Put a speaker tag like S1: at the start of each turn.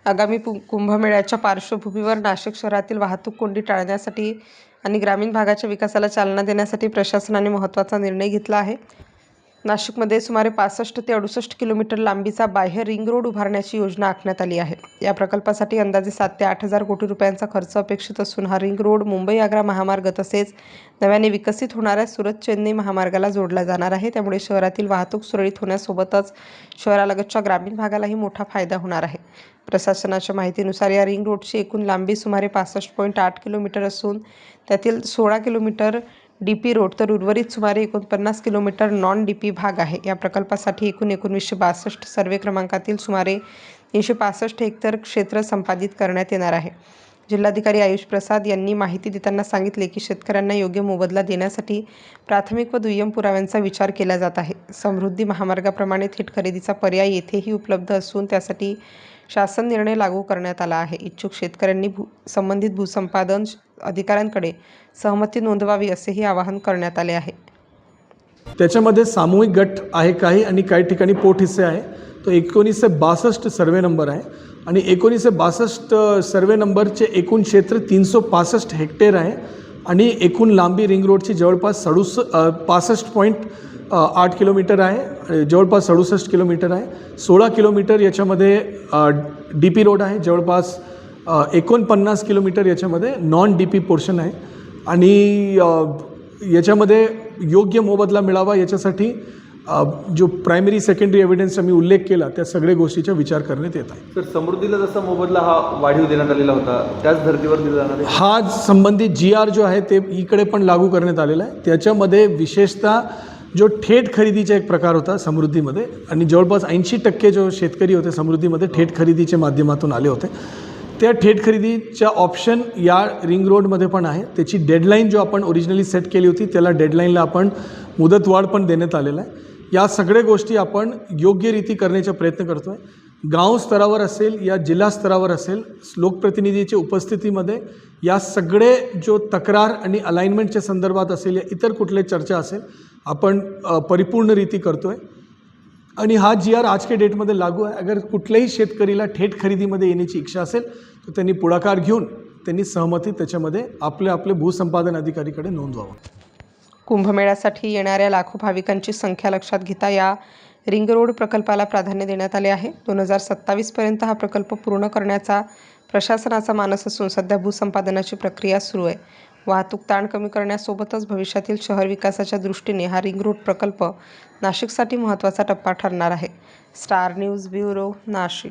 S1: आगामी कुंभमेळ्याच्या पार्श्वभूमीवर नाशिक शहरातील वाहतूक कोंडी टाळण्यासाठी आणि ग्रामीण भागाच्या विकासाला चालना देण्यासाठी प्रशासनाने महत्त्वाचा निर्णय घेतला आहे. नाशिकमध्ये सुमारे 65 ते 68 किलोमीटर लांबीचा बाह्य रिंग रोड उभारण्याची योजना आखण्यात आली आहे. या प्रकल्पासाठी अंदाजे 7 ते 8,000 कोटी रुपयांचा खर्च अपेक्षित असून हा रिंग रोड मुंबई-आग्रा महामार्ग तसेच नव्याने विकसित होणाऱ्या सुरत-चेन्नई महामार्गाला जोडला जाणार आहे. त्यामुळे शहरातील वाहतूक सुरळीत होण्यासोबतच शहरालगतच्या ग्रामीण भागालाही मोठा फायदा होणार आहे. प्रशासनाच्या माहितीनुसार या रिंग रोडची एकूण लांबी सुमारे 65.8 किलोमीटर असून त्यातील 16 किलोमीटर डीपी रोड तर उर्वरित सुमारे 49 किलोमीटर नॉन डीपी भाग आहे. या प्रकल्पासाठी एकूण 1962 सर्वे क्रमांकातील सुमारे 365 हेक्टर क्षेत्र संपादित करण्यात येणार आहे. जिल्हाधिकारी आयुष प्रसाद यांनी माहिती देताना सांगितले की शेतकऱ्यांना योग्य मोबदला देण्यासाठी प्राथमिक व दुय्यम पुराव्यांचा विचार केला जात आहे. समृद्धी महामार्गाप्रमाणे थेट खरेदीचा पर्याय येथेही उपलब्ध असून त्यासाठी शासन निर्णय लागू करण्यात आला आहे. इच्छुक शेतकऱ्यांनी संबंधित भूसंपादन अधिकाऱ्यांकडे सहमती नोंदवावी असेही आवाहन करण्यात आले आहे.
S2: त्याच्यामध्ये सामूहिक गट आहे काही आणि काही ठिकाणी पोटहिस्से आहे. तो 1962 सर्वे नंबर आहे आणि 1962 सर्वे नंबरचे एकूण क्षेत्र 365 हेक्टर आहे आणि एकूण लांबी रिंग रोडची जवळपास 65.8 किलोमीटर आहे, जवळपास 67 किलोमीटर आहे. 16 किलोमीटर याच्यामध्ये डी पी रोड आहे, जवळपास 49 किलोमीटर याच्यामध्ये नॉन डी पी पोर्शन आहे आणि याच्यामध्ये योग्य मोबदला मिळावा याच्यासाठी जो प्रायमरी सेकंडरी एव्हिडन्सचा मी उल्लेख केला त्या सगळ्या गोष्टीचा विचार करण्यात येत आहे.
S3: तर समृद्धीला जसा मोबदला हा वाढीव देण्यात आलेला होता त्याच धर्तीवर दिला जाणार आहे.
S2: हा संबंधित GR जो आहे ते इकडे पण लागू करण्यात आलेला आहे. त्याच्यामध्ये विशेषतः जो थेट खरेदीचा एक प्रकार होता समृद्धीमध्ये आणि जवळपास 80% जो शेतकरी होते समृद्धीमध्ये थेट खरेदीच्या माध्यमातून आले होते. त्या थेट खरेदीच्या ऑप्शन या रिंग रोडमध्ये पण आहे. त्याची डेडलाईन जो आपण ओरिजिनली सेट केली होती त्याला डेडलाईनला आपण मुदतवाढ पण देण्यात आलेला आहे. या सगळ्या गोष्टी आपण योग्यरीती करण्याचा प्रयत्न करतो आहे. गाव स्तरावर असेल या जिल्हा स्तरावर असेल लोकप्रतिनिधीच्या उपस्थितीमध्ये या सगळे जो तक्रार आणि अलाइनमेंटच्या संदर्भात असेल या इतर कुठले चर्चा असेल आपण परिपूर्णरीती करतो आहे आणि हा GR आज के डेटमध्ये लागू आहे. अगर कुठल्याही शेतकरीला थेट खरेदीमध्ये येण्याची इच्छा असेल तर त्यांनी पुढाकार घेऊन त्यांनी सहमती त्याच्यामध्ये आपले भूसंपादन अधिकारीकडे नोंदवावं.
S1: कुंभमेळ्यासाठी येणाऱ्या लाखो भाविकांची संख्या लक्षात घेता या रिंग रोड प्रकल्पाला प्राधान्य देण्यात आले आहे. 2027 पर्यंत हा प्रकल्प पूर्ण करण्याचा प्रशासनाचा मानस असून सध्या भूसंपादनाची प्रक्रिया सुरू आहे. वाहतूक ताण कमी करण्यासोबतच भविष्यातील शहर विकासाच्या दृष्टीने हा रिंग रोड प्रकल्प नाशिकसाठी महत्त्वाचा टप्पा ठरणार आहे. Star news bureau, Nashik.